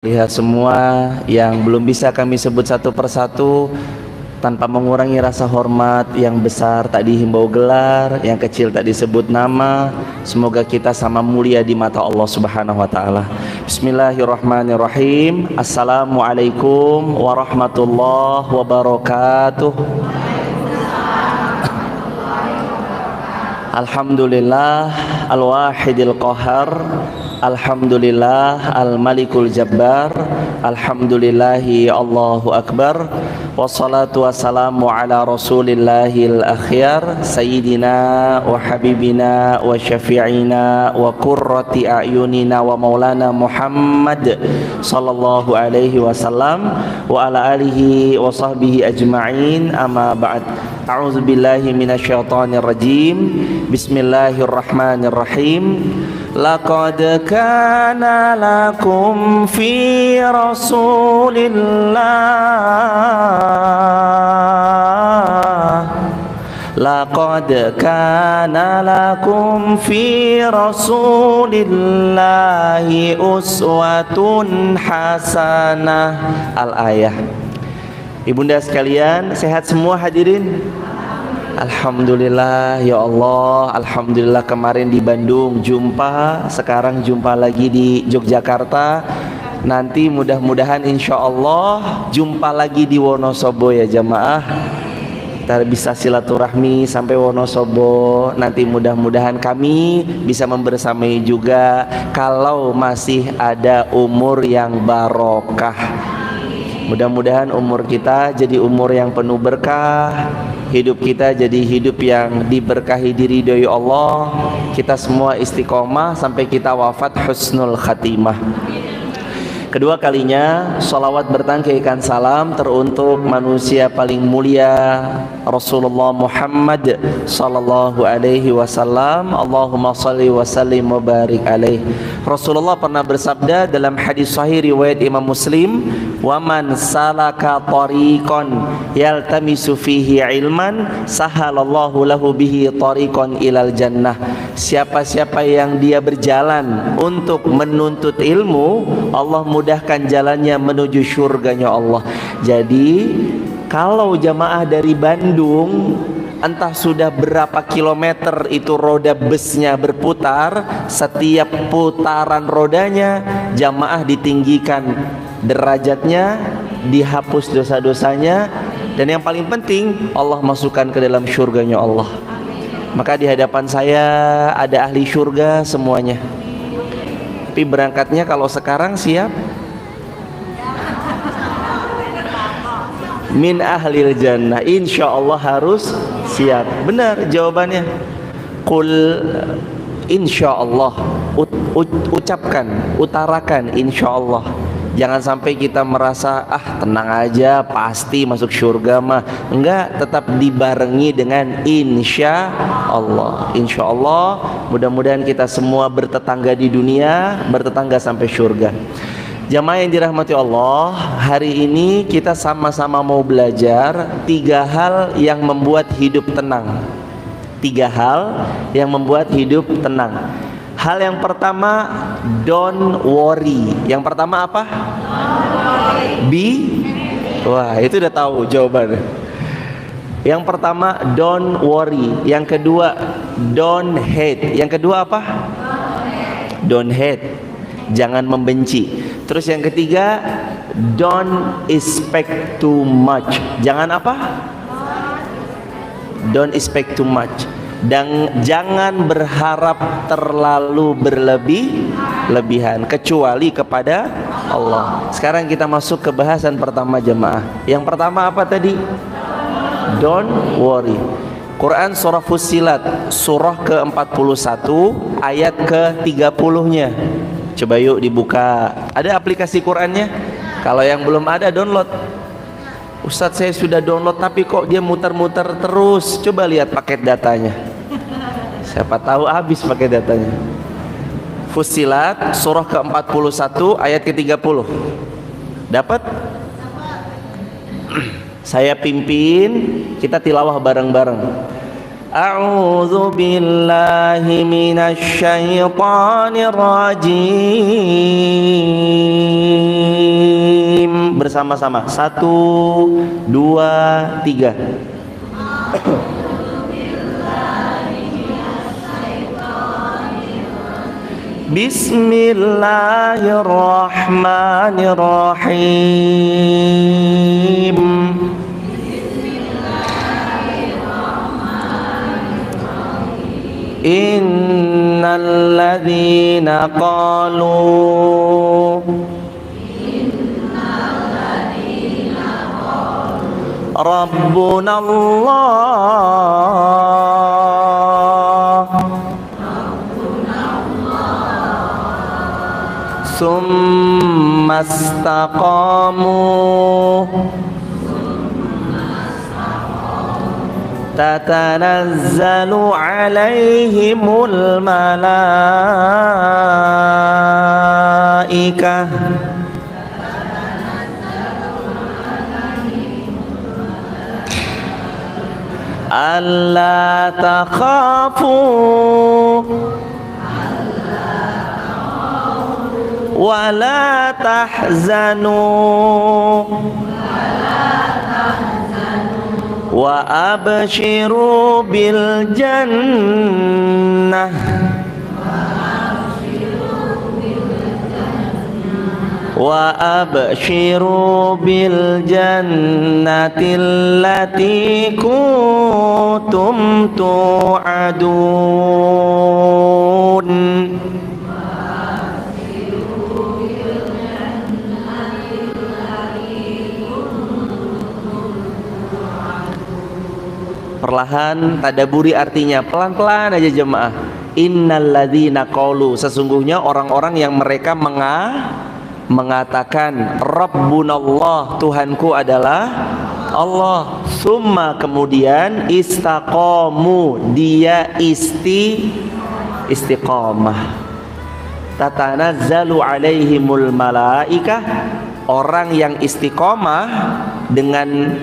Lihat semua yang belum bisa kami sebut satu persatu tanpa mengurangi rasa hormat. Yang besar tak dihimbau gelar, yang kecil tak disebut nama. Semoga kita sama mulia di mata Allah Subhanahu wa taala. Bismillahirrahmanirrahim. Assalamualaikum warahmatullahi wabarakatuh. Alhamdulillah al-wahidil qahar, alhamdulillah al-malikul jabbar, alhamdulillahi Allahu akbar, wassalatu wassalamu ala rasulillahil akhyar, sayyidina wa habibina wa syafi'ina wa qurrati a'yunina wa maulana Muhammad sallallahu alaihi wasallam wa ala alihi wa sahbihi ajma'in. Amma ba'd. A'udzu billahi minasyaitonir rajim. Bismillahirrahmanirrahim. Laqad kana lakum fi Rasulillah, laqad kana lakum fi Rasulillahi uswatun hasanah. Al-ayah. Ibunda sekalian, sehat semua hadirin? Alhamdulillah ya Allah. Alhamdulillah kemarin di Bandung jumpa, sekarang jumpa lagi di Yogyakarta. Nanti mudah-mudahan insya Allah jumpa lagi di Wonosobo ya jamaah. Kita bisa silaturahmi sampai Wonosobo. Nanti mudah-mudahan kami bisa membersamai juga kalau masih ada umur yang barokah. Mudah-mudahan umur kita jadi umur yang penuh berkah, hidup kita jadi hidup yang diberkahi, diridhoi Allah. Kita semua istiqomah sampai kita wafat husnul khatimah. Kedua kalinya salawat bertangkaikan salam teruntuk manusia paling mulia Rasulullah Muhammad sallallahu alaihi wasallam. Allahumma salli wa sallim wa barik alaihi. Rasulullah pernah bersabda dalam hadis sahih riwayat Imam Muslim, "Wa man salaka tariqan yaltamisu fihi ilman sahalallahu lahu bihi tariqan ilal jannah." Siapa-siapa yang dia berjalan untuk menuntut ilmu, Allah mudahkan jalannya menuju surganya Allah. Jadi kalau jamaah dari Bandung, entah sudah berapa kilometer itu roda busnya berputar, setiap putaran rodanya jamaah ditinggikan derajatnya, dihapus dosa-dosanya, dan yang paling penting Allah masukkan ke dalam surganya Allah. Maka di hadapan saya ada ahli surga semuanya. Tapi berangkatnya kalau sekarang siap? Min ahlil jannah. Insya Allah harus siap. Benar jawabannya. Qul insya Allah. Ucapkan, utarakan insya Allah. Jangan sampai kita merasa tenang aja pasti masuk surga mah. Enggak, tetap dibarengi dengan insya Allah. Insya Allah mudah-mudahan kita semua bertetangga di dunia, bertetangga sampai surga. Jamaah yang dirahmati Allah, hari ini kita sama-sama mau belajar 3 hal yang membuat hidup tenang. 3 hal yang membuat hidup tenang. Hal yang pertama, don't worry. Yang pertama apa? Wah, itu udah tahu jawabannya. Yang pertama, don't worry. Yang kedua, don't hate. Yang kedua apa? Don't hate. Jangan membenci. Terus yang ketiga, don't expect too much. Jangan apa? Don't expect too much. Dan jangan berharap terlalu berlebihan kecuali kepada Allah. Sekarang kita masuk ke bahasan pertama jemaah. Yang pertama apa tadi? Don't worry. Quran surah Fussilat surah ke-41 ayat ke-30-nya. Coba yuk dibuka. Ada aplikasi Qurannya? Kalau yang belum ada download. Ustadz saya sudah download tapi kok dia muter-muter terus. Coba lihat paket datanya. Siapa tahu habis paket datanya. Fussilat surah ke-41 ayat ke-30. Dapat? Saya pimpin, kita tilawah bareng-bareng. A'udzu billahi minasy syaithanir rajim. Bersama-sama. 1, 2, 3. Bismillahirrahmanirrahim. Innal ladzina qalu Rabbuna Allah summa istaqamu tatanazzalu alaihimul malaikah alla takhafu wa la tahzanu wa abshiru bil jannah wa abshiru bil jannati allati kuntum tu'adun. Perlahan tadaburi artinya, pelan-pelan aja jemaah. Innalladzina qalu, sesungguhnya orang-orang yang mereka mengatakan Rabbunallah, Tuhanku adalah Allah. Summa, kemudian istaqamu, dia istiqamah. Tatanazzalu alaihimul malaikah, orang yang istiqamah dengan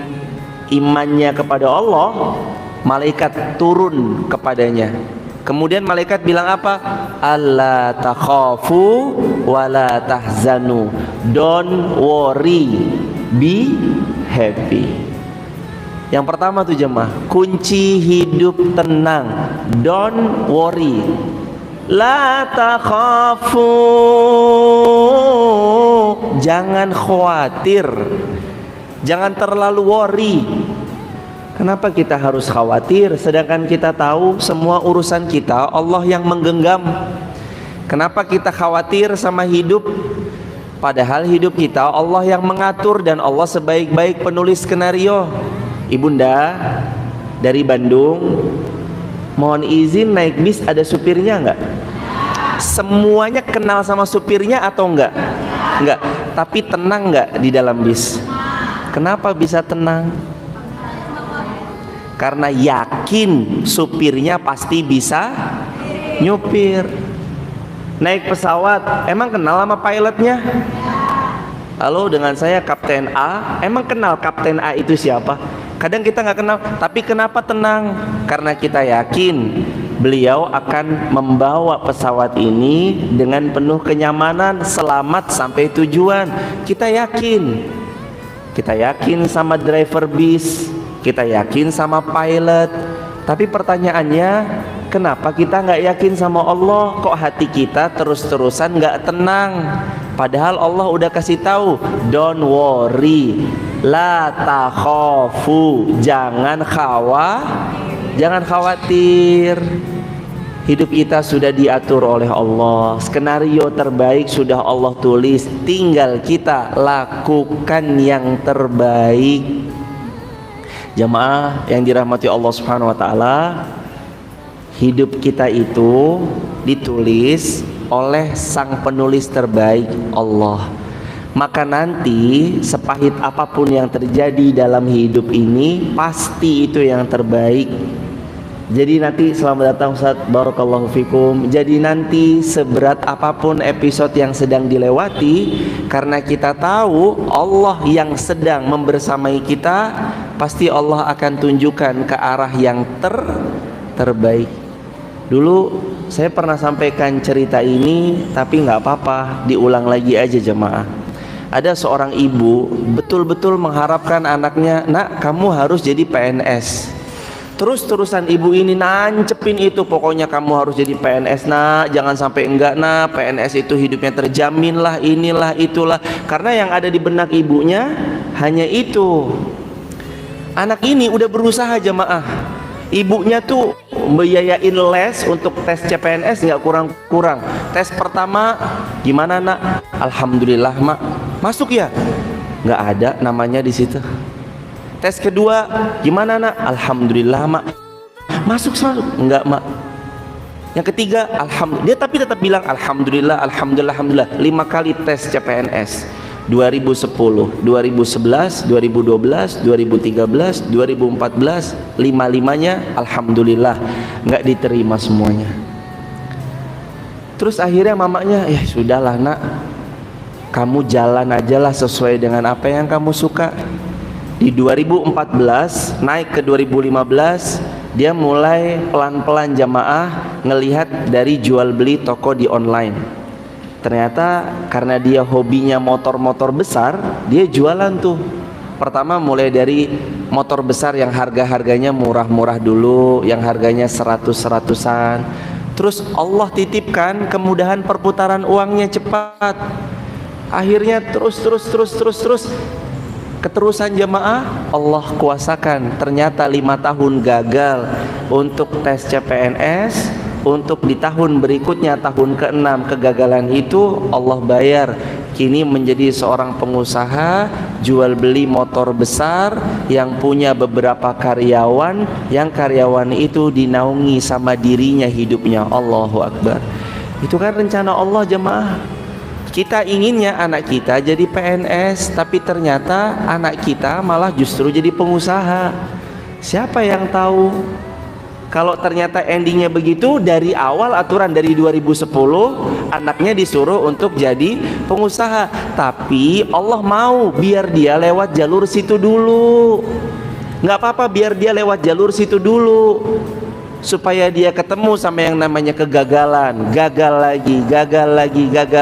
imannya kepada Allah, malaikat turun kepadanya. Kemudian malaikat bilang apa? Alla takhafu wa la tahzanu. Don't worry, be happy. Yang pertama tuh jemaah, kunci hidup tenang. Don't worry. La takhafu, jangan khawatir. Jangan terlalu worry. Kenapa kita harus khawatir sedangkan kita tahu semua urusan kita Allah yang menggenggam? Kenapa kita khawatir sama hidup padahal hidup kita Allah yang mengatur dan Allah sebaik-baik penulis skenario? Ibunda dari Bandung, mohon izin naik bis, ada supirnya enggak? Semuanya kenal sama supirnya atau enggak? Enggak, tapi tenang enggak di dalam bis? Kenapa bisa tenang? Karena yakin supirnya pasti bisa nyupir. Naik pesawat, emang kenal sama pilotnya? Halo, dengan saya Kapten A. Emang kenal Kapten A itu siapa? Kadang kita nggak kenal, tapi kenapa tenang? Karena kita yakin beliau akan membawa pesawat ini dengan penuh kenyamanan, selamat sampai tujuan. Kita yakin. Kita yakin sama driver bis, kita yakin sama pilot. Tapi pertanyaannya, kenapa kita nggak yakin sama Allah? Kok hati kita terus-terusan nggak tenang? Padahal Allah udah kasih tahu, don't worry, la takhafu, jangan khawatir. Hidup kita sudah diatur oleh Allah, skenario terbaik sudah Allah tulis, tinggal kita lakukan yang terbaik. Jamaah yang dirahmati Allah Subhanahu wa taala, hidup kita itu ditulis oleh sang penulis terbaik, Allah. Maka nanti sepahit apapun yang terjadi dalam hidup ini, pasti itu yang terbaik. Jadi nanti, selamat datang Ustaz, barakallahu fikum. Jadi nanti seberat apapun episode yang sedang dilewati, karena kita tahu Allah yang sedang membersamai kita, pasti Allah akan tunjukkan ke arah yang terbaik. Dulu saya pernah sampaikan cerita ini, tapi nggak apa-apa, diulang lagi aja jemaah. Ada seorang ibu betul-betul mengharapkan anaknya, nak kamu harus jadi PNS. Terus-terusan ibu ini nancepin itu, pokoknya kamu harus jadi PNS nak, jangan sampai enggak nak, PNS itu hidupnya terjamin lah, inilah itulah. Karena yang ada di benak ibunya hanya itu. Anak ini udah berusaha jemaah, ibunya tuh membiayain les untuk tes CPNS nggak kurang-kurang. Tes pertama gimana nak? Alhamdulillah mak, masuk ya? Nggak ada namanya di situ. Tes kedua gimana nak? Alhamdulillah mak, masuk. Enggak mak. Yang ketiga alhamdulillah, dia tapi tetap bilang alhamdulillah, alhamdulillah, alhamdulillah. 5 kali tes CPNS, 2010, 2011, 2012, 2013, 2014, 5-5-nya alhamdulillah nggak diterima semuanya. Terus akhirnya mamanya, ya sudahlah nak, kamu jalan aja lah sesuai dengan apa yang kamu suka. Di 2014 naik ke 2015, dia mulai pelan-pelan jamaah ngelihat dari jual beli toko di online. Ternyata karena dia hobinya motor-motor besar, dia jualan tuh. Pertama mulai dari motor besar yang harga-harganya murah-murah dulu, yang harganya 100-100an. Terus Allah titipkan kemudahan perputaran uangnya cepat. Akhirnya terus keterusan jemaah Allah kuasakan. Ternyata 5 tahun gagal untuk tes CPNS, untuk di tahun berikutnya tahun ke-6 kegagalan itu Allah bayar. Kini menjadi seorang pengusaha jual beli motor besar yang punya beberapa karyawan, yang karyawan itu dinaungi sama dirinya hidupnya. Allahu Akbar. Itu kan rencana Allah jemaah. Kita inginnya anak kita jadi PNS, tapi ternyata anak kita malah justru jadi pengusaha. Siapa yang tahu? Kalau ternyata endingnya begitu, dari awal aturan dari 2010 anaknya disuruh untuk jadi pengusaha. Tapi Allah mau biar dia lewat jalur situ dulu. Nggak apa-apa biar dia lewat jalur situ dulu, supaya dia ketemu sama yang namanya kegagalan. Gagal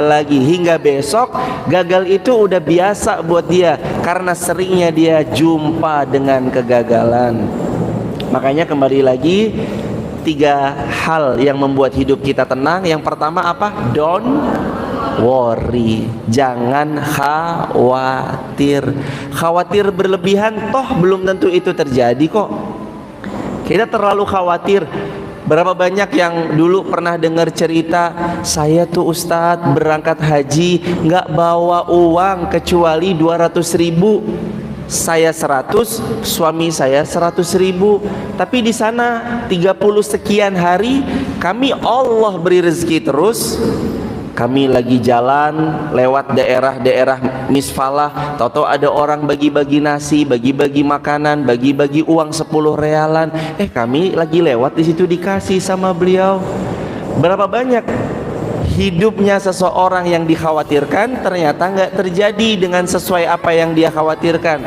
lagi, hingga besok gagal itu udah biasa buat dia, karena seringnya dia jumpa dengan kegagalan. Makanya kembali lagi, 3 hal yang membuat hidup kita tenang. Yang pertama apa? Don't worry, jangan khawatir. Khawatir berlebihan toh belum tentu itu terjadi kok. Kita terlalu khawatir. Berapa banyak yang dulu pernah dengar cerita, saya tuh Ustadz berangkat haji nggak bawa uang kecuali 200.000. Saya 100, suami saya 100.000. Tapi di sana 30 sekian hari kami Allah beri rezeki terus. Kami lagi jalan lewat daerah-daerah misfalah, tahu-tahu ada orang bagi-bagi nasi, bagi-bagi makanan, bagi-bagi uang 10 realan. Kami lagi lewat di situ dikasih sama beliau. Berapa banyak hidupnya seseorang yang dikhawatirkan ternyata nggak terjadi dengan sesuai apa yang dia khawatirkan.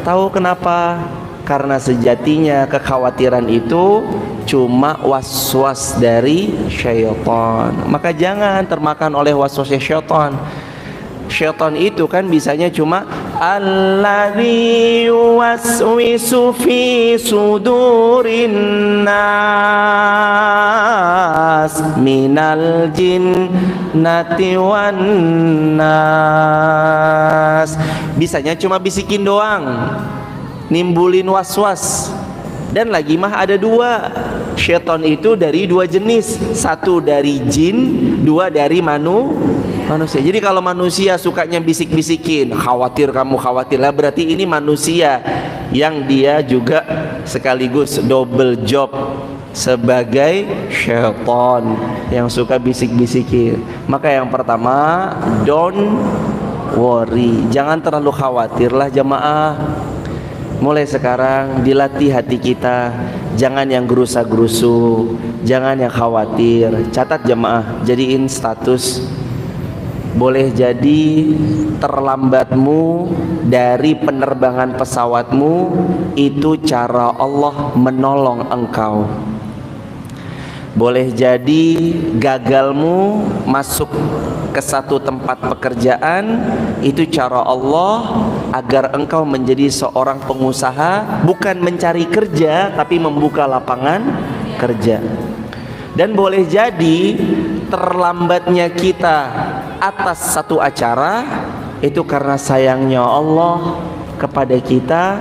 Tahu kenapa? Karena sejatinya kekhawatiran itu cuma was-was dari syaitan. Maka jangan termakan oleh was-wasnya syaitan. Syaitan itu kan bisanya cuma alladzi yuwaswisu fi sudurin nas minal jinnati wan nas. Bisanya cuma bisikin doang, nimbulin was-was. Dan lagi mah ada 2. Syaitan itu dari 2 jenis, 1 dari jin, 2 dari manusia. Jadi kalau manusia sukanya bisik-bisikin, khawatir kamu khawatir lah, berarti ini manusia yang dia juga sekaligus double job sebagai syaitan yang suka bisik-bisikin. Maka yang pertama, don't worry, jangan terlalu khawatir lah jamaah. Mulai sekarang dilatih hati kita, jangan yang gerusa-gerusu, jangan yang khawatir. Catat jamaah, jadiin status. Boleh jadi terlambatmu dari penerbangan pesawatmu itu cara Allah menolong engkau. Boleh jadi gagalmu masuk ke satu tempat pekerjaan itu cara Allah agar engkau menjadi seorang pengusaha, bukan mencari kerja tapi membuka lapangan kerja. Dan boleh jadi terlambatnya kita atas satu acara itu karena sayangnya Allah kepada kita,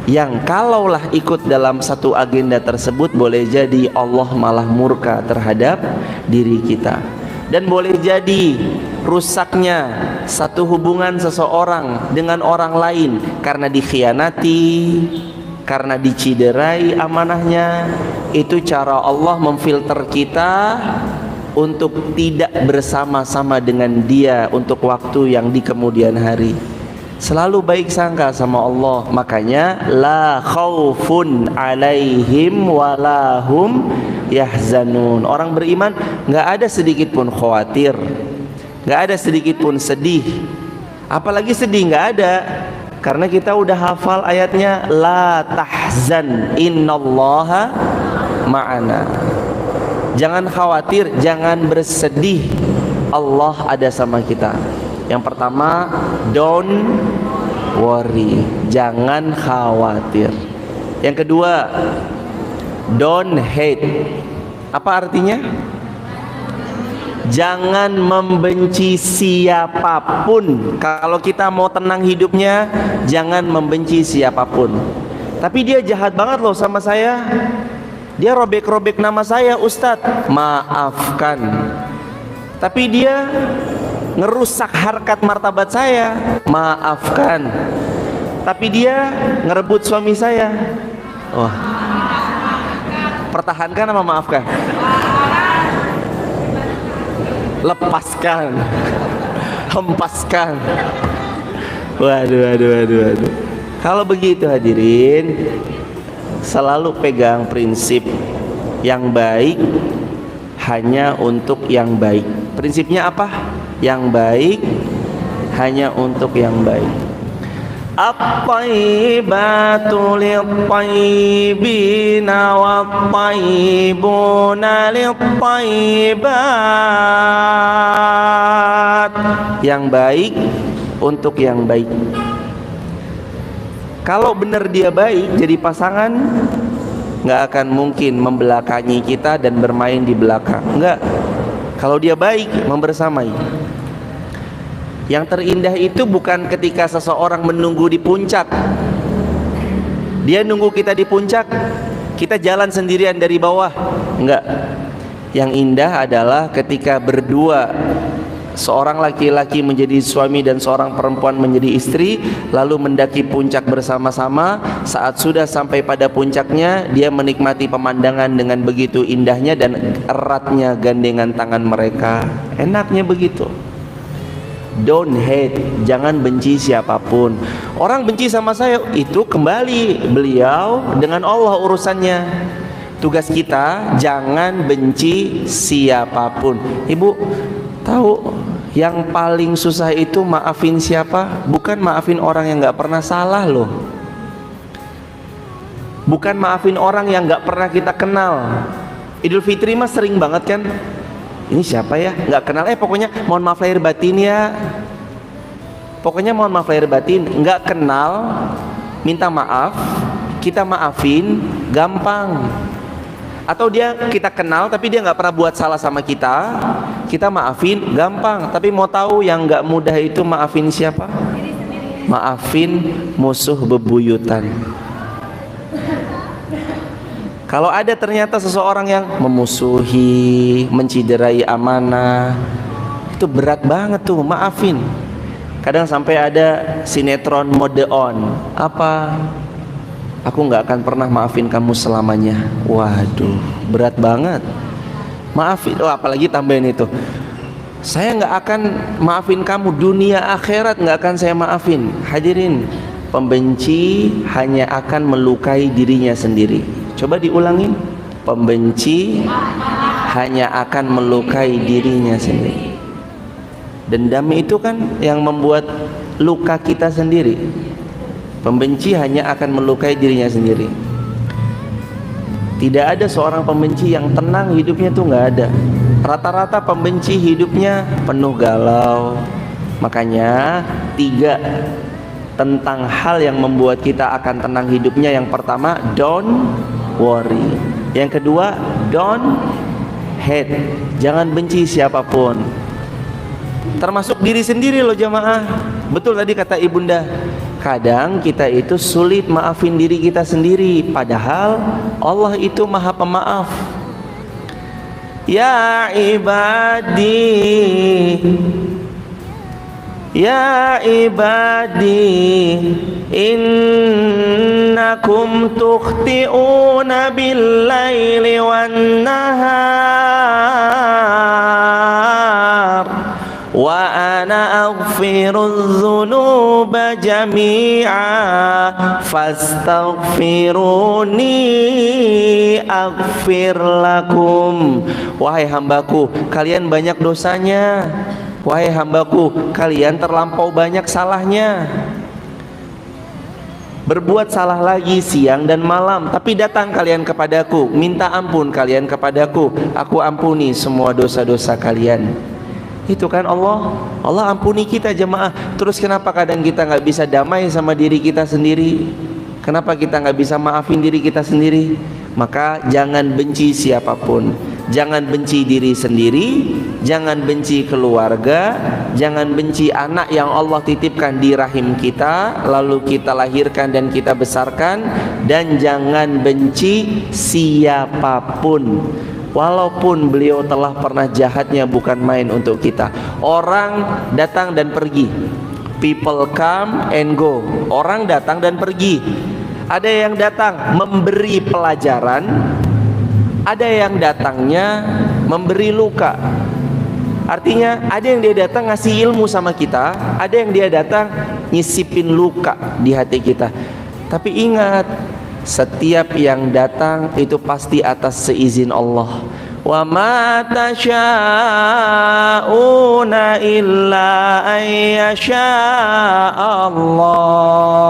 yang kalaulah ikut dalam satu agenda tersebut boleh jadi Allah malah murka terhadap diri kita. Dan boleh jadi rusaknya satu hubungan seseorang dengan orang lain karena dikhianati, karena diciderai amanahnya. Itu cara Allah memfilter kita untuk tidak bersama-sama dengan dia untuk waktu yang di kemudian hari. Selalu baik sangka sama Allah. Makanya la khaufun alaihim walahum yahzanun. Orang beriman nggak ada sedikit pun khawatir, nggak ada sedikit pun sedih. Apalagi sedih nggak ada, karena kita udah hafal ayatnya la tahzan innallaha ma'ana. Jangan khawatir, jangan bersedih, Allah ada sama kita. Yang pertama, don't worry, jangan khawatir. Yang kedua, don't hate. Apa artinya? Jangan membenci siapapun. Kalau kita mau tenang hidupnya, jangan membenci siapapun. Tapi dia jahat banget loh sama saya, dia robek-robek nama saya, Ustadz. Maafkan. Tapi dia ngerusak harkat martabat saya, maafkan. Tapi dia ngerebut suami saya, wah, pertahankan apa maafkan? Lepaskan, hempaskan. Waduh. Kalau begitu hadirin, selalu pegang prinsip yang baik hanya untuk yang baik. Prinsipnya apa? Yang baik hanya untuk yang baik. At-tayyibatu lit-tayyibina wat-tayyibuna lit-tayyibat. Yang baik untuk yang baik. Kalau benar dia baik, jadi pasangan nggak akan mungkin membelakangi kita dan bermain di belakang. Enggak. Kalau dia baik, membersamai. Yang terindah itu bukan ketika seseorang menunggu di puncak. Dia nunggu kita di puncak, kita jalan sendirian dari bawah. Enggak. Yang indah adalah ketika berdua, seorang laki-laki menjadi suami dan seorang perempuan menjadi istri, lalu mendaki puncak bersama-sama. Saat sudah sampai pada puncaknya, dia menikmati pemandangan dengan begitu indahnya dan eratnya gandengan tangan mereka. Enaknya begitu. Don't hate, jangan benci siapapun. Orang benci sama saya, itu kembali beliau dengan Allah urusannya. Tugas kita jangan benci siapapun. Ibu tahu yang paling susah itu maafin siapa? Bukan maafin orang yang gak pernah salah loh. Bukan maafin orang yang gak pernah kita kenal. Idul Fitri mah sering banget kan, ini siapa ya? Gak kenal, pokoknya mohon maaf lahir batin ya. Pokoknya mohon maaf lahir batin. Gak kenal, minta maaf, kita maafin, gampang. Atau dia kita kenal tapi dia gak pernah buat salah sama kita, kita maafin, gampang. Tapi mau tahu yang gak mudah itu maafin siapa? Maafin musuh bebuyutan. Kalau ada ternyata seseorang yang memusuhi, menciderai amanah, itu berat banget tuh, maafin. Kadang sampai ada sinetron mode on, apa? Aku nggak akan pernah maafin kamu selamanya. Waduh, berat banget. Maafin, apalagi tambahin itu, saya nggak akan maafin kamu dunia akhirat, nggak akan saya maafin. Hadirin, pembenci hanya akan melukai dirinya sendiri. Coba diulangin, pembenci hanya akan melukai dirinya sendiri. Dendam itu kan yang membuat luka kita sendiri. Pembenci hanya akan melukai dirinya sendiri. Tidak ada seorang pembenci yang tenang hidupnya tuh, nggak ada. Rata-rata pembenci hidupnya penuh galau. Makanya 3 tentang hal yang membuat kita akan tenang hidupnya. Yang pertama, don't worry. Yang kedua, don't hate. Jangan benci siapapun, termasuk diri sendiri loh jamaah. Betul tadi kata ibunda, kadang kita itu sulit maafin diri kita sendiri, padahal Allah itu maha pemaaf. Ya ibadi, ya ibadi, innakum tukhti'una bil-laili wan-nahar wa ana aghfirudz dzunuba jami'a fastaghfiruni aghfir lakum. Wahai hambaku, kalian banyak dosanya. Wahai hambaku, kalian terlampau banyak salahnya. Berbuat salah lagi siang dan malam, tapi datang kalian kepadaku, minta ampun kalian kepadaku, aku ampuni semua dosa-dosa kalian. Itu kan Allah ampuni kita jemaah. Terus kenapa kadang kita nggak bisa damai sama diri kita sendiri? Kenapa kita nggak bisa maafin diri kita sendiri? Maka jangan benci siapapun, jangan benci diri sendiri, jangan benci keluarga, jangan benci anak yang Allah titipkan di rahim kita, lalu kita lahirkan dan kita besarkan, dan jangan benci siapapun. Walaupun beliau telah pernah jahatnya bukan main untuk kita. Orang datang dan pergi, people come and go. Orang datang dan pergi. Ada yang datang memberi pelajaran, ada yang datangnya memberi luka. Artinya ada yang dia datang ngasih ilmu sama kita, ada yang dia datang nyisipin luka di hati kita. Tapi ingat, setiap yang datang itu pasti atas seizin Allah. Wa ma tasyauna illa ayyasha Allah,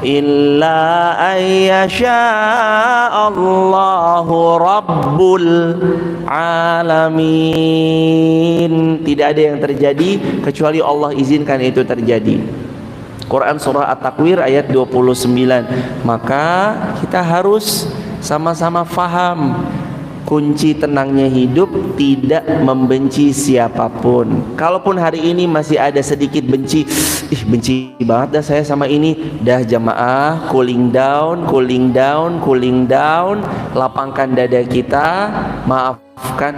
illa ayyasha Allahu Rabbul Alamin. Tidak ada yang terjadi kecuali Allah izinkan itu terjadi. Quran surah At-Takwir ayat 29. Maka kita harus sama-sama faham kunci tenangnya hidup tidak membenci siapapun. Kalaupun hari ini masih ada sedikit benci, benci banget dah saya sama ini, dah jamaah, cooling down, cooling down, cooling down. Lapangkan dada kita, maafkan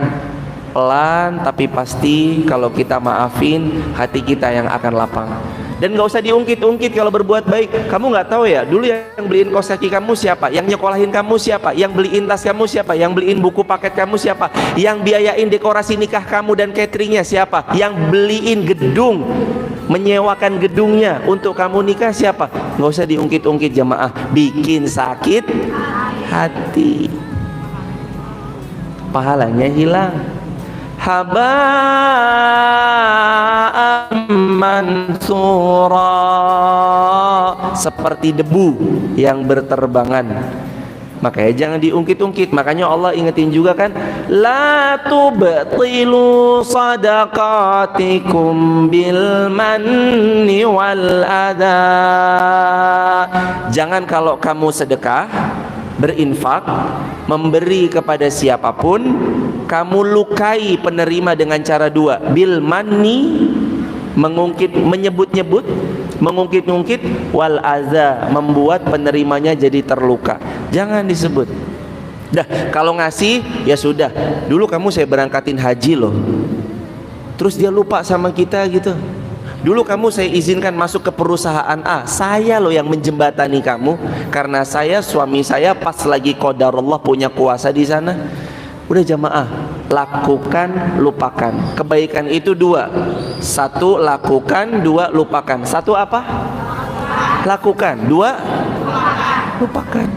pelan, tapi pasti kalau kita maafin, hati kita yang akan lapang. Dan gak usah diungkit-ungkit kalau berbuat baik. Kamu gak tahu ya, dulu yang beliin kaos kaki kamu siapa, yang nyekolahin kamu siapa, yang beliin tas kamu siapa, yang beliin buku paket kamu siapa, yang biayain dekorasi nikah kamu dan cateringnya siapa, yang beliin gedung, menyewakan gedungnya untuk kamu nikah siapa. Gak usah diungkit-ungkit jamaah, bikin sakit hati, pahalanya hilang. Haba'an mansura, seperti debu yang berterbangan. Makanya jangan diungkit-ungkit. Makanya Allah ingetin juga kan, la tubtilu sadaqatikum bil manni wal adha. Jangan kalau kamu sedekah, berinfak, memberi kepada siapapun, kamu lukai penerima dengan cara dua. Bil manni, mengungkit, menyebut-nyebut, mengungkit-ungkit, wal aza, membuat penerimanya jadi terluka. Jangan disebut. Dah, kalau ngasih ya sudah. Dulu kamu saya berangkatin haji loh, terus dia lupa sama kita gitu. Dulu kamu saya izinkan masuk ke perusahaan A, saya loh yang menjembatani kamu, karena saya, suami saya pas lagi qadarullah punya kuasa di sana. Udah jamaah, lakukan, lupakan. Kebaikan itu dua. Satu lakukan, dua lupakan. Satu apa? Lakukan. Dua lupakan.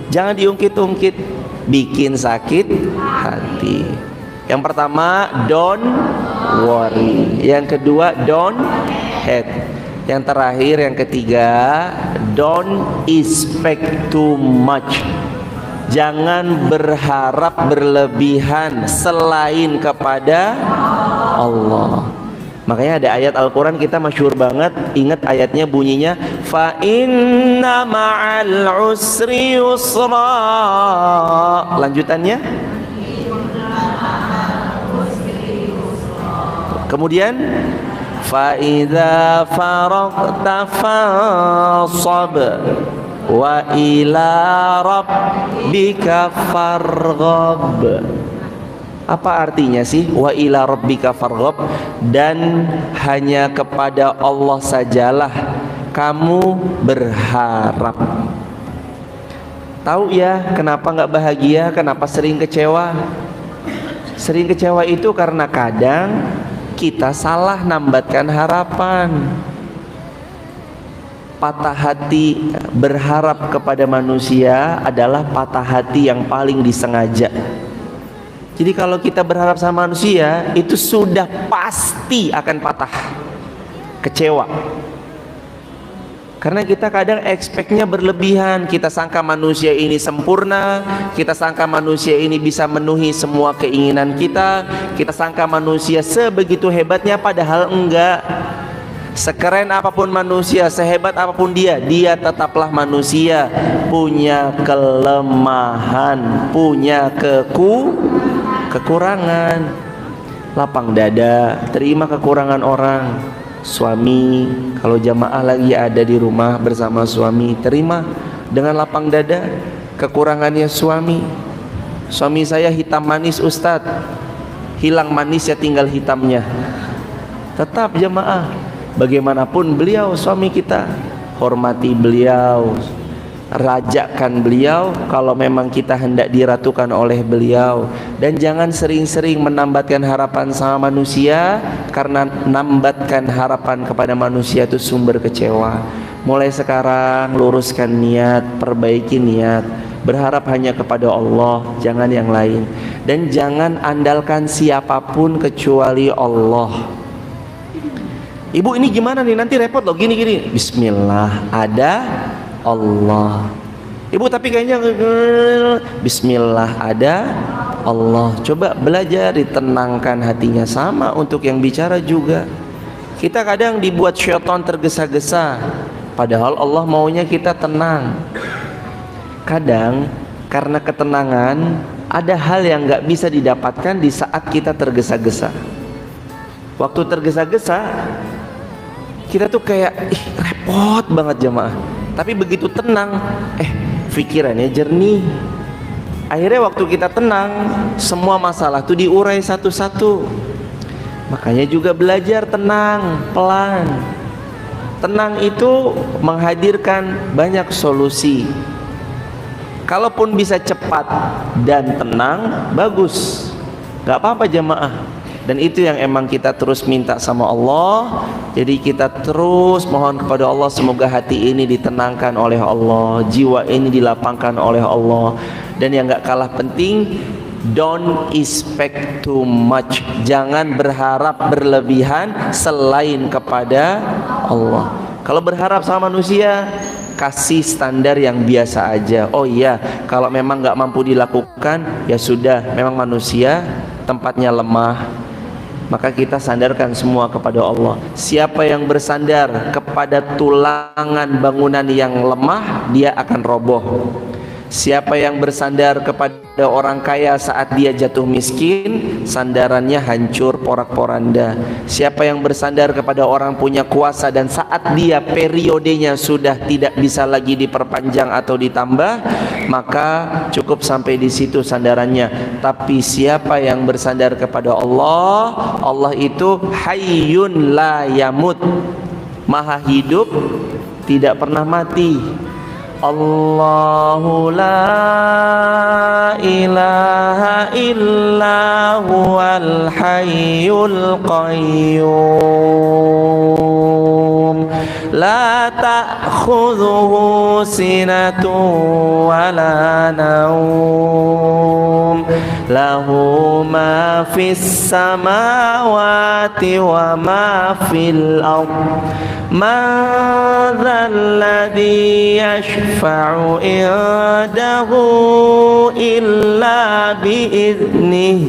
Jangan diungkit-ungkit, bikin sakit hati. Yang pertama, don't worry. Yang kedua, don't hate. Yang terakhir, yang ketiga, don't expect too much. Jangan berharap berlebihan selain kepada Allah. Makanya ada ayat Al-Quran kita masyhur banget. Ingat ayatnya, bunyinya fa inna ma'al usri yusra. Lanjutannya, kemudian fa idza faragta fansab wa ila rabbika farghab. Apa artinya sih wa ila rabbika farghab? Dan hanya kepada Allah sajalah kamu berharap. Tahu ya kenapa nggak bahagia, kenapa sering kecewa? Sering kecewa itu karena kadang kita salah nambatkan harapan. Patah hati berharap kepada manusia adalah patah hati yang paling disengaja. Jadi kalau kita berharap sama manusia, itu sudah pasti akan patah, kecewa. Karena kita kadang expect-nya berlebihan. Kita sangka manusia ini sempurna, kita sangka manusia ini bisa memenuhi semua keinginan kita, kita sangka manusia sebegitu hebatnya, padahal enggak. Sekeren apapun manusia, sehebat apapun dia tetaplah manusia, punya kelemahan, punya kekurangan. Lapang dada, terima kekurangan orang. Suami, kalau jamaah lagi ada di rumah bersama suami, terima dengan lapang dada kekurangannya suami. Suami saya hitam manis Ustadz, hilang manisnya tinggal hitamnya. Tetap jamaah, bagaimanapun beliau suami kita, hormati beliau, rajakan beliau kalau memang kita hendak diratukan oleh beliau. Dan jangan sering-sering menambatkan harapan sama manusia, karena nambatkan harapan kepada manusia itu sumber kecewa. Mulai sekarang luruskan niat, perbaiki niat, berharap hanya kepada Allah, jangan yang lain. Dan jangan andalkan siapapun kecuali Allah. Ibu ini gimana nih, nanti repot loh, gini-gini. Bismillah, ada Allah. Ibu tapi kayaknya Bismillah, ada Allah. Coba belajar ditenangkan hatinya. Sama untuk yang bicara juga. Kita kadang dibuat syaitan tergesa-gesa, padahal Allah maunya kita tenang. Kadang karena ketenangan ada hal yang gak bisa didapatkan di saat kita tergesa-gesa. Waktu tergesa-gesa kita tuh kayak repot banget jamaah. Tapi begitu tenang, pikirannya jernih. Akhirnya waktu kita tenang, semua masalah tuh diurai satu-satu. Makanya juga belajar tenang, pelan. Tenang itu menghadirkan banyak solusi. Kalaupun bisa cepat dan tenang, bagus, gak apa-apa jamaah. Dan itu yang emang kita terus minta sama Allah. Jadi kita terus mohon kepada Allah, semoga hati ini ditenangkan oleh Allah, jiwa ini dilapangkan oleh Allah. Dan yang gak kalah penting, don't expect too much. Jangan berharap berlebihan selain kepada Allah. Kalau berharap sama manusia, kasih standar yang biasa aja. Oh iya, kalau memang gak mampu dilakukan, ya sudah, memang manusia tempatnya lemah, maka kita sandarkan semua kepada Allah. Siapa yang bersandar kepada tulangan bangunan yang lemah, dia akan roboh. Siapa yang bersandar kepada orang kaya saat dia jatuh miskin, sandarannya hancur porak-poranda. Siapa yang bersandar kepada orang punya kuasa dan saat dia periodenya sudah tidak bisa lagi diperpanjang atau ditambah, maka cukup sampai di situ sandarannya. Tapi siapa yang bersandar kepada Allah, Allah itu hayyun la yamut, maha hidup, tidak pernah mati. Allahu la ilaha illa huwal hayyul qayyum لا تأخذه سنة ولا نوم له ما في السماوات وما في الأرض من ذا الذي يشفع عنده إلا بإذنه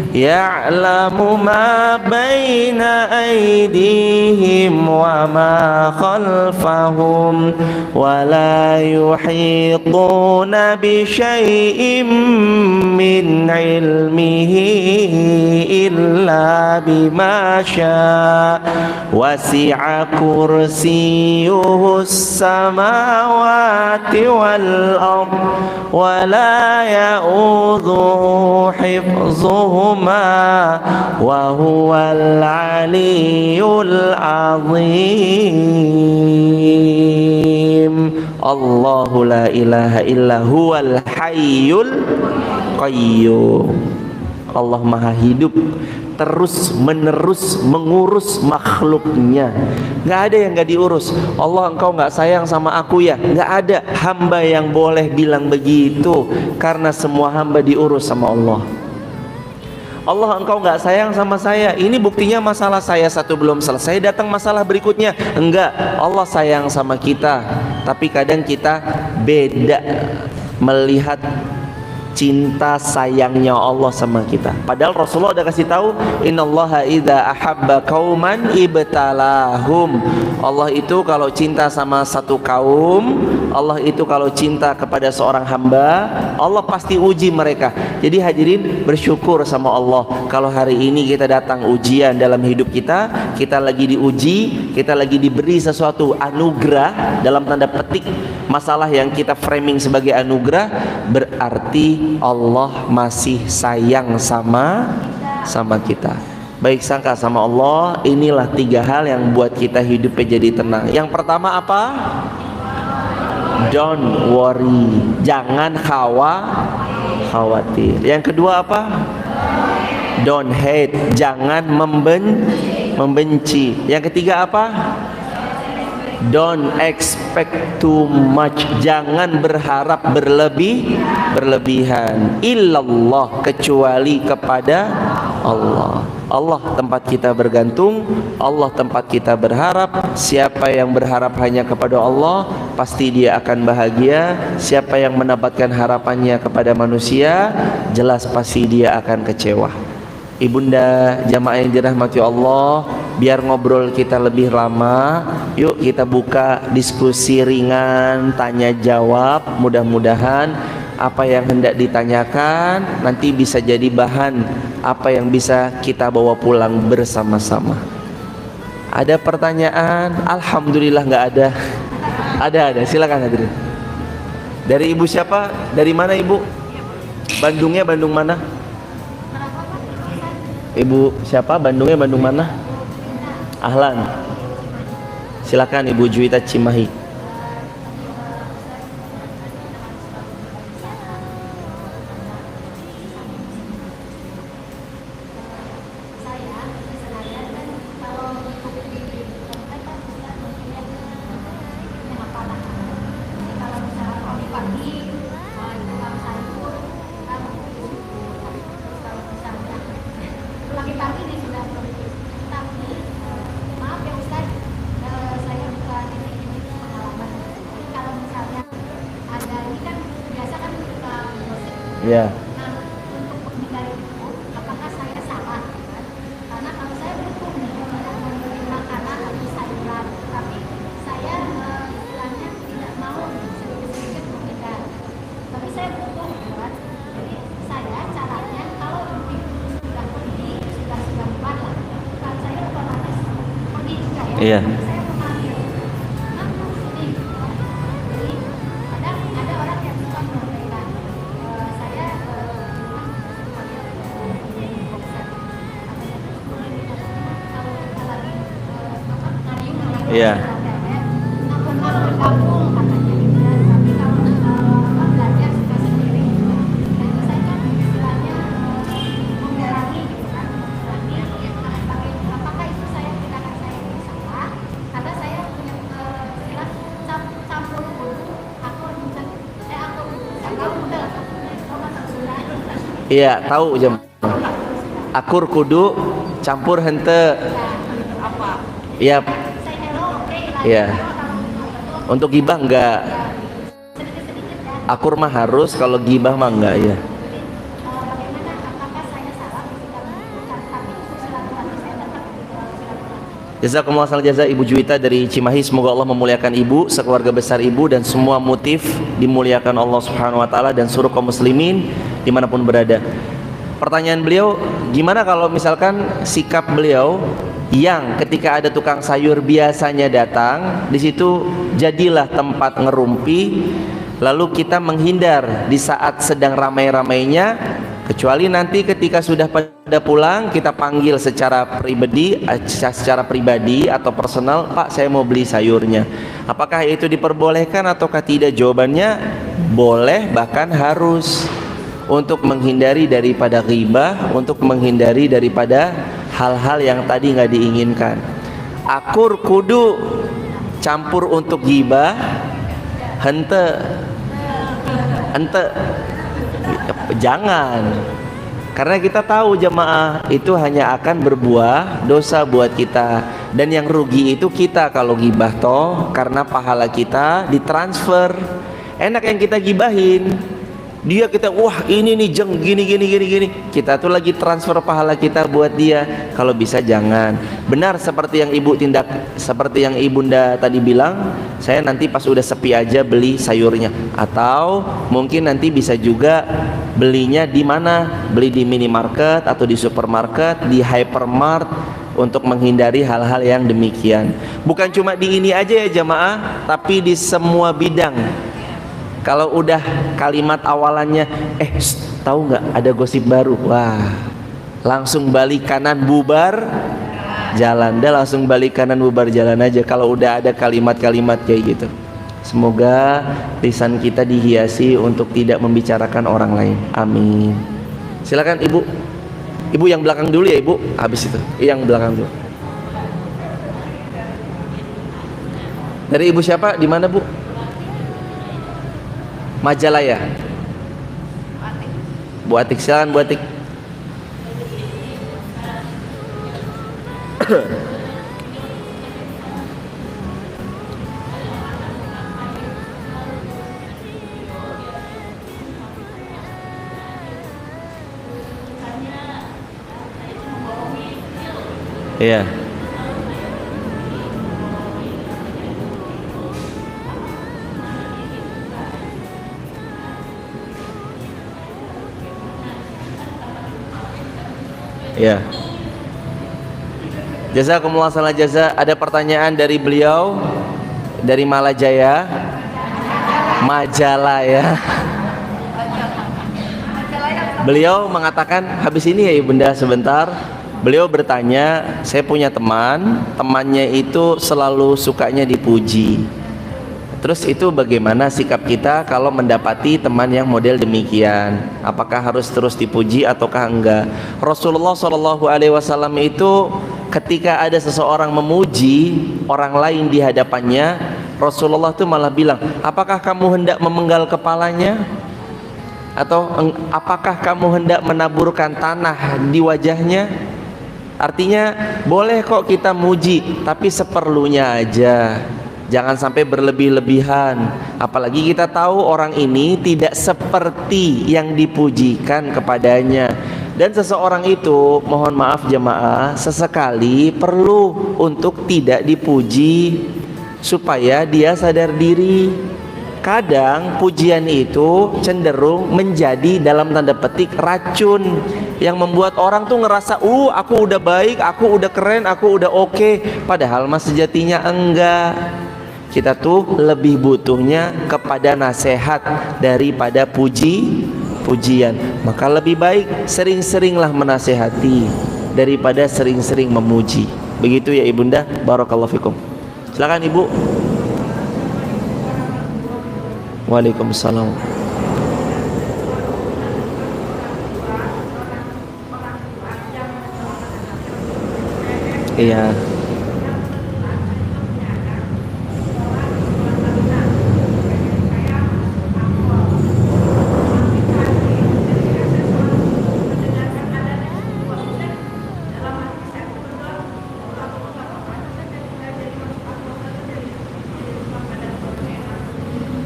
يعلم ما بين أيديهم وما خلفهم ولا يحيطون بشيء من علمه إلا بما شاء وسع كرسيه السماوات والأرض ولا يؤوده حفظهما وهو العلي العظيم الله لا إله إلا هو الحي القيوم. Allah maha hidup, terus menerus mengurus makhluknya. Nggak ada yang nggak diurus. Allah, engkau nggak sayang sama aku ya? Nggak ada hamba yang boleh bilang begitu, karena semua hamba diurus sama Allah. Allah, engkau nggak sayang sama saya, ini buktinya masalah saya satu belum selesai, datang masalah berikutnya. Enggak, Allah sayang sama kita, tapi kadang kita beda melihat cinta sayangnya Allah sama kita. Padahal Rasulullah udah kasih tahu, innallaha idza ahabba qauman ibtalahum. Allah itu kalau cinta sama satu kaum, Allah itu kalau cinta kepada seorang hamba, Allah pasti uji mereka. Jadi hadirin, bersyukur sama Allah kalau hari ini kita datang ujian dalam hidup kita, kita lagi diuji, kita lagi diberi sesuatu anugerah dalam tanda petik, masalah yang kita framing sebagai anugerah, berarti Allah masih sayang sama kita. Baik sangka sama Allah. Inilah 3 hal yang buat kita hidupnya jadi tenang. Yang pertama apa? Don't worry, jangan khawatir. Yang kedua apa? Don't hate, jangan membenci. Yang ketiga apa? Don't expect too much, jangan berharap berlebihan. Illallah, kecuali kepada Allah. Allah tempat kita bergantung, Allah tempat kita berharap. Siapa yang berharap hanya kepada Allah, pasti dia akan bahagia. Siapa yang mendapatkan harapannya kepada manusia, jelas pasti dia akan kecewa. Ibunda jamaah yang dirahmati Allah, biar ngobrol kita lebih lama, yuk kita buka diskusi ringan, tanya jawab. Mudah-mudahan apa yang hendak ditanyakan nanti bisa jadi bahan apa yang bisa kita bawa pulang bersama-sama. Ada pertanyaan? Alhamdulillah nggak ada. Ada, silakan hadirin. Dari ibu siapa? Dari mana ibu? Bandungnya Bandung mana? Ibu siapa? Bandungnya Bandung mana? Ahlan. Silakan Ibu Juwita Cimahi. Ya. Apakah saya salah? Karena kalau saya butuh membeli makanan atau sayuran, tapi saya istilahnya tidak mau sedikit-sedikit memberikan. Tapi saya butuh buat. Jadi saya caranya kalau sudah pergi, sudah buat lah. Bukan saya otomatis pergi juga ya. Iya. Saya memanggil. Aku sedih. Jadi ada orang yang suka memberikan. Iya. Aku kalau bergabung katanya gitu ya, tapi kalau belajar suka sendiri. Dan saya kan istilahnya memberangi gitu kan, memberangi pakai apakah itu saya tindakan saya itu salah? Karena saya punya Iya, tahu jam. Akur kudu campur hente. Iya. Iya. Untuk gibah enggak. Akur mah harus, kalau gibah mah enggak ya. Jazakumullah khairan jaza Ibu Juwita dari Cimahi. Semoga Allah memuliakan Ibu, sekeluarga besar Ibu, dan semua motif dimuliakan Allah Subhanahu wa taala dan seluruh kaum muslimin dimanapun berada. Pertanyaan beliau, gimana kalau misalkan sikap beliau yang ketika ada tukang sayur biasanya datang, di situ jadilah tempat ngerumpi, lalu kita menghindar di saat sedang ramai-ramainya, kecuali nanti ketika sudah pada pulang kita panggil secara pribadi atau personal, Pak saya mau beli sayurnya. Apakah itu diperbolehkan ataukah tidak? Jawabannya boleh, bahkan harus, untuk menghindari daripada ghibah, untuk menghindari daripada hal-hal yang tadi nggak diinginkan. Akur kudu campur untuk ghibah, hente jangan, karena kita tahu jamaah itu hanya akan berbuah dosa buat kita, dan yang rugi itu kita kalau gibah toh, karena pahala kita ditransfer. Enak yang kita gibahin, dia kita wah ini nih jeng gini, kita tuh lagi transfer pahala kita buat dia. Kalau bisa jangan. Benar seperti yang ibu tindak, seperti yang ibunda tadi bilang, saya nanti pas udah sepi aja beli sayurnya, atau mungkin nanti bisa juga belinya di mana, beli di minimarket atau di supermarket, di hypermart, untuk menghindari hal-hal yang demikian. Bukan cuma di ini aja ya jamaah, tapi di semua bidang. Kalau udah kalimat awalannya tahu nggak ada gosip baru, wah langsung balik kanan bubar jalan, dah langsung balik kanan bubar jalan aja kalau udah ada kalimat-kalimat kayak gitu. Semoga lisan kita dihiasi untuk tidak membicarakan orang lain, amin. Silakan ibu, ibu yang belakang dulu ya ibu, habis itu yang belakang dulu. Dari ibu siapa, di mana bu? Majalaya. Bu Atik, silakan Bu Atik. Iya. Ya. Jazakumullah khairan jaza. Ada pertanyaan dari beliau dari Malajaya, Majalaya. Beliau mengatakan, habis ini ya ibunda sebentar. Beliau bertanya, saya punya temannya itu selalu sukanya dipuji. Terus itu bagaimana sikap kita kalau mendapati teman yang model demikian? Apakah harus terus dipuji ataukah enggak? Rasulullah SAW itu ketika ada seseorang memuji orang lain di hadapannya, Rasulullah itu malah bilang, apakah kamu hendak memenggal kepalanya? Atau apakah kamu hendak menaburkan tanah di wajahnya? Artinya boleh kok kita muji, tapi seperlunya aja. Jangan sampai berlebih-lebihan. Apalagi kita tahu orang ini tidak seperti yang dipujikan kepadanya. Dan seseorang itu, mohon maaf jemaah, sesekali perlu untuk tidak dipuji supaya dia sadar diri. Kadang pujian itu cenderung menjadi dalam tanda petik racun yang membuat orang tuh ngerasa, aku udah baik, aku udah keren, aku udah oke. Padahal mas sejatinya enggak. Kita tuh lebih butuhnya kepada nasihat daripada pujian. Maka lebih baik sering-seringlah menasehati daripada sering-sering memuji. Begitu ya ibunda. Barakallahu fikum. Silakan ibu. Waalaikumsalam. Iya.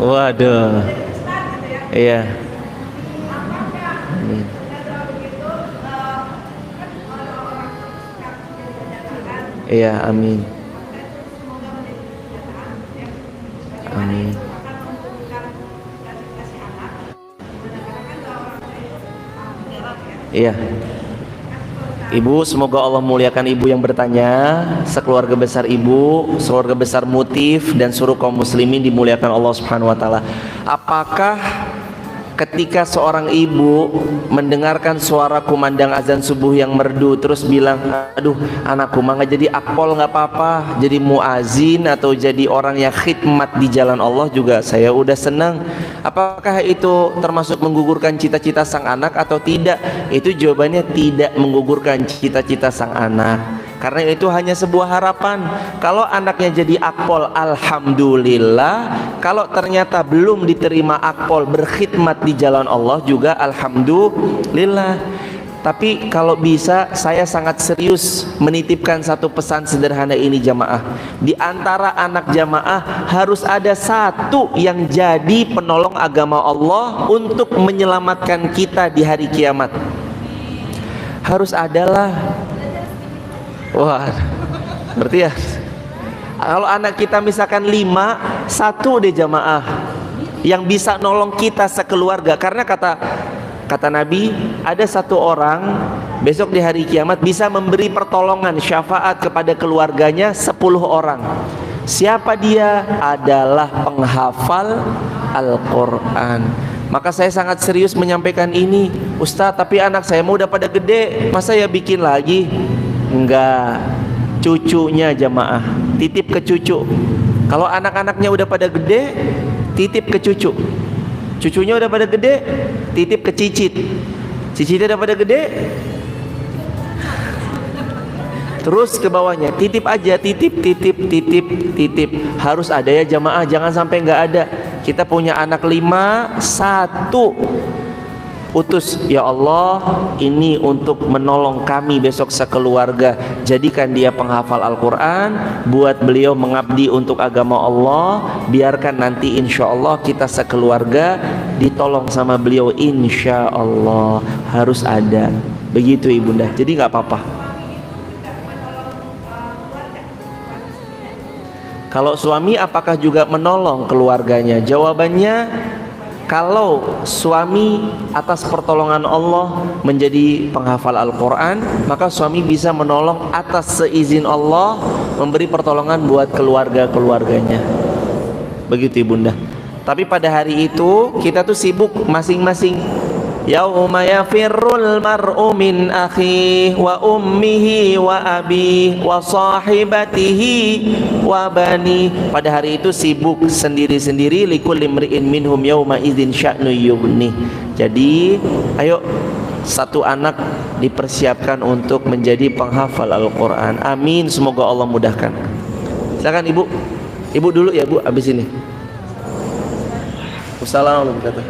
Waduh. Iya. Amin. Iya, amin. Amin. Iya. Ibu, semoga Allah muliakan ibu yang bertanya, sekeluarga besar ibu, sekeluarga besar Mutif, dan seluruh kaum muslimin dimuliakan Allah Subhanahu wa taala. Apakah ketika seorang ibu mendengarkan suara kumandang azan subuh yang merdu terus bilang, aduh anakku mah nggak jadi akpol nggak apa-apa, jadi muazin atau jadi orang yang khidmat di jalan Allah juga saya udah senang. Apakah itu termasuk menggugurkan cita-cita sang anak atau tidak? Itu jawabannya tidak menggugurkan cita-cita sang anak, karena itu hanya sebuah harapan. Kalau anaknya jadi akpol, alhamdulillah. Kalau ternyata belum diterima akpol, berkhidmat di jalan Allah juga alhamdulillah. Tapi kalau bisa, saya sangat serius menitipkan satu pesan sederhana ini jamaah. Di antara anak jamaah harus ada satu yang jadi penolong agama Allah untuk menyelamatkan kita di hari kiamat. Harus adalah. Wah, berarti ya kalau anak kita misalkan 5, satu deh jamaah yang bisa nolong kita sekeluarga. Karena kata Nabi, ada satu orang besok di hari kiamat bisa memberi pertolongan syafaat kepada keluarganya 10 orang. Siapa dia? Adalah penghafal Al-Quran. Maka saya sangat serius menyampaikan ini. Ustaz, tapi anak saya mau udah pada gede, masa ya bikin lagi? Enggak, cucunya jamaah, titip ke cucu. Kalau anak-anaknya udah pada gede, titip ke cucu. Cucunya udah pada gede, titip ke cicit. Cicitnya udah pada gede, terus ke bawahnya, titip aja, titip. Harus ada ya jamaah, jangan sampai nggak ada. Kita punya anak 5, satu utus, ya Allah, ini untuk menolong kami besok sekeluarga. Jadikan dia penghafal Al-Quran, buat beliau mengabdi untuk agama Allah. Biarkan nanti insya Allah kita sekeluarga ditolong sama beliau, insya Allah. Harus ada. Begitu ibunda, jadi nggak apa-apa. Kalau suami apakah juga menolong keluarganya? Jawabannya, kalau suami atas pertolongan Allah menjadi penghafal Al-Quran, maka suami bisa menolong atas seizin Allah, memberi pertolongan buat keluarga-keluarganya. Begitu ibunda. Tapi pada hari itu kita tuh sibuk masing-masing. Yauma yafirrul mar'u min akhihi wa ummihi wa abihi wa sahibatihi wa bani. Pada hari itu sibuk sendiri-sendiri. Likulli imri'in minhum yauma idzin sya'nu yughni. Jadi ayo, satu anak dipersiapkan untuk menjadi penghafal Al-Quran. Amin, semoga Allah mudahkan. Silakan ibu. Ibu dulu ya bu, habis ini. Wassalamualaikum.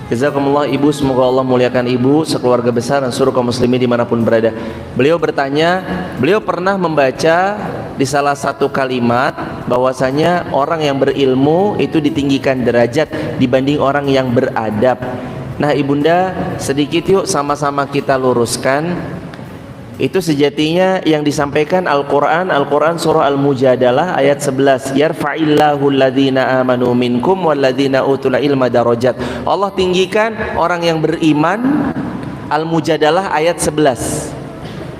Jazakumullah ibu, semoga Allah muliakan ibu, sekeluarga besar dan seluruh kaum muslimin dimanapun berada. Beliau bertanya, beliau pernah membaca di salah satu kalimat bahwasanya orang yang berilmu itu ditinggikan derajat dibanding orang yang beradab. Nah ibunda, sedikit yuk sama-sama kita luruskan. Itu sejatinya yang disampaikan Al-Quran surah Al-Mujadalah ayat 11. Yarfa'illahu alladhina amanu minkum walladhina utul ilma darajat. Allah tinggikan orang yang beriman. Al-Mujadalah ayat 11.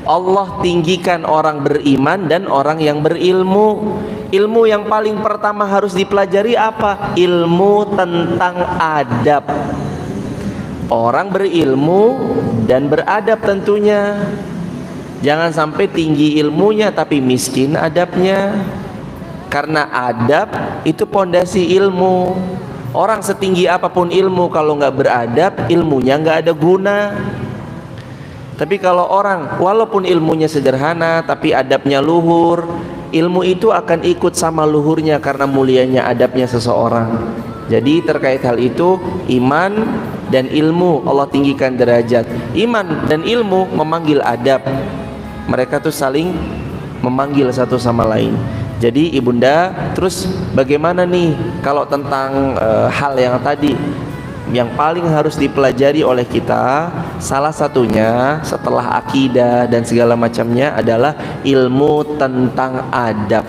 Allah tinggikan orang beriman dan orang yang berilmu. Ilmu yang paling pertama harus dipelajari apa? Ilmu tentang adab. Orang berilmu dan beradab tentunya. Jangan sampai tinggi ilmunya tapi miskin adabnya. Karena adab itu pondasi ilmu. Orang setinggi apapun ilmu, kalau nggak beradab, ilmunya nggak ada guna. Tapi kalau orang walaupun ilmunya sederhana tapi adabnya luhur, ilmu itu akan ikut sama luhurnya karena mulianya adabnya seseorang. Jadi terkait hal itu, iman dan ilmu Allah tinggikan derajat. Iman dan ilmu memanggil adab. Mereka tuh saling memanggil satu sama lain. Jadi ibunda, terus bagaimana nih kalau tentang hal yang tadi, yang paling harus dipelajari oleh kita, salah satunya setelah akidah dan segala macamnya adalah ilmu tentang adab.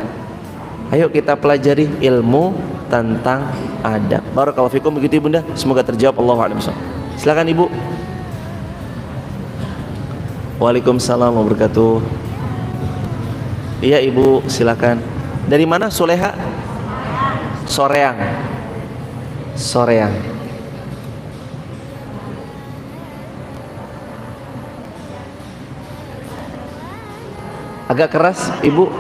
Ayo kita pelajari ilmu tentang adab. Barakallahu fikum, begitu ibunda, semoga terjawab. Allahu a'lam bishawab. Silakan ibu. Waalaikumsalam warahmatullahi wabarakatuh. Iya ibu, silakan. Dari mana Soleha? Soreang. Soreang. Agak keras ibu.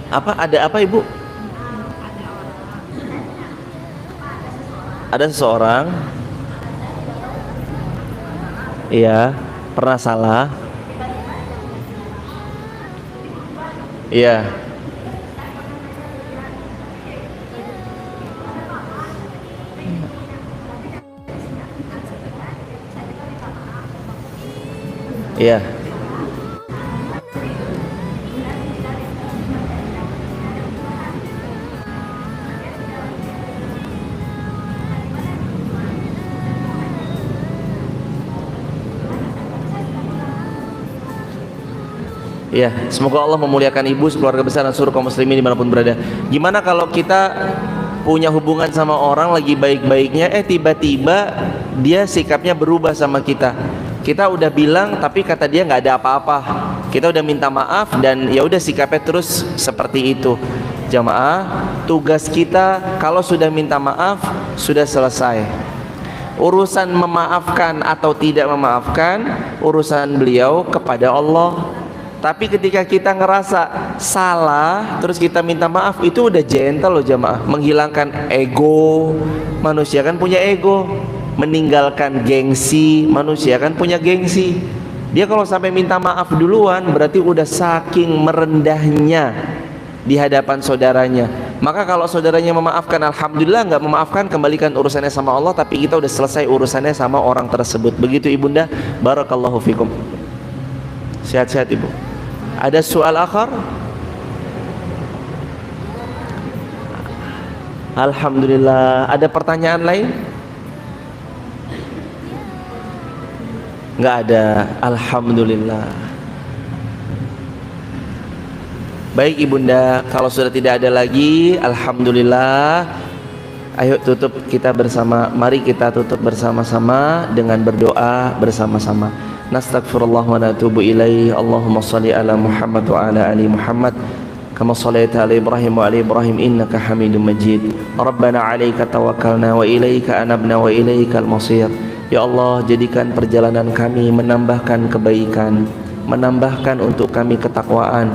Apa, ada apa ibu? Ada seseorang, iya, pernah salah, iya, iya. Ya, semoga Allah memuliakan ibu, keluarga besar dan seluruh kaum muslimin dimanapun berada. Gimana kalau kita punya hubungan sama orang lagi baik-baiknya, tiba-tiba dia sikapnya berubah sama kita. Kita udah bilang tapi kata dia nggak ada apa-apa. Kita udah minta maaf dan ya udah sikapnya terus seperti itu. Jamaah, tugas kita kalau sudah minta maaf sudah selesai. Urusan memaafkan atau tidak memaafkan urusan beliau kepada Allah. Tapi ketika kita ngerasa salah terus kita minta maaf, itu udah gentle loh jamaah, menghilangkan ego. Manusia kan punya ego, meninggalkan gengsi. Manusia kan punya gengsi. Dia kalau sampai minta maaf duluan berarti udah saking merendahnya di hadapan saudaranya. Maka kalau saudaranya memaafkan, alhamdulillah. Nggak memaafkan, kembalikan urusannya sama Allah. Tapi kita udah selesai urusannya sama orang tersebut. Begitu ibunda. Barakallahu fikum. Sehat-sehat ibu. Ada soal akhar? Alhamdulillah. Ada pertanyaan lain? Nggak ada. Alhamdulillah. Baik ibunda, kalau sudah tidak ada lagi, alhamdulillah. Ayo tutup kita bersama. Mari kita tutup bersama-sama dengan berdoa bersama-sama. Nastaghfirullah wa natubu ilaih. Allahumma salli ala Muhammad wa ala ali Muhammad kama shallaita ala Ibrahim wa ala Ibrahim innaka Hamidum Majid. Rabbana 'alaika tawakkalna wa ilaika anabna wa ilaikal masir. Ya Allah, jadikan perjalanan kami menambahkan kebaikan, menambahkan untuk kami ketakwaan,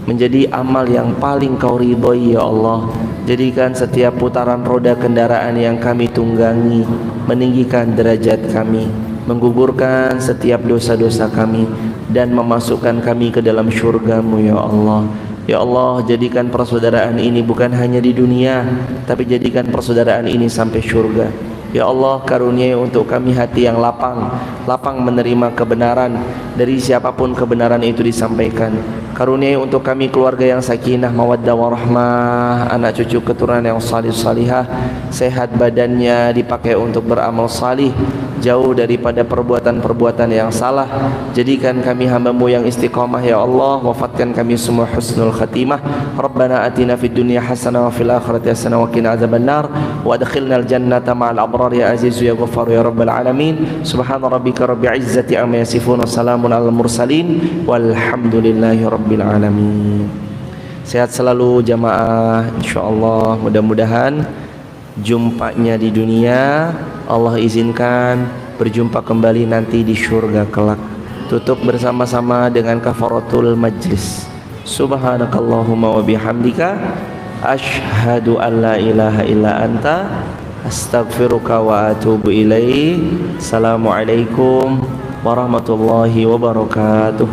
menjadi amal yang paling kau ridhoi ya Allah. Jadikan setiap putaran roda kendaraan yang kami tunggangi meninggikan derajat kami, menggugurkan setiap dosa-dosa kami, dan memasukkan kami ke dalam syurga-Mu ya Allah. Ya Allah, jadikan persaudaraan ini bukan hanya di dunia, tapi jadikan persaudaraan ini sampai syurga. Ya Allah, karuniai untuk kami hati yang lapang, lapang menerima kebenaran dari siapapun kebenaran itu disampaikan. Karuniai untuk kami keluarga yang sakinah, mawaddah warahmah, anak cucu keturunan yang salih salihah, sehat badannya dipakai untuk beramal salih, jauh daripada perbuatan-perbuatan yang salah. Jadikan kami hamba-Mu yang istiqamah ya Allah. Wafatkan kami semua husnul khatimah. Rabbana atina fid dunya hasanah wa fil akhirati hasanah wa qina adzabannar wa adkhilnal jannata ma'al abrar ya aziz ya ghaffar ya rabbal alamin. Subhana rabbika rabbil izzati amma yasifun wa salamun alal mursalin walhamdulillahi rabbil alamin. Sehat selalu jamaah insyaallah. Mudah-mudahan jumpanya di dunia, Allah izinkan berjumpa kembali nanti di surga kelak. Tutup bersama-sama dengan kafaratul majlis. Subhanakallahumma wa bihamdika asyhadu an la ilaha illa anta astaghfiruka wa atubu ilaik. Assalamualaikum warahmatullahi wabarakatuh.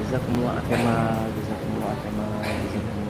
Jazakumullah khairan, jazakumullah khairan, jazakumullah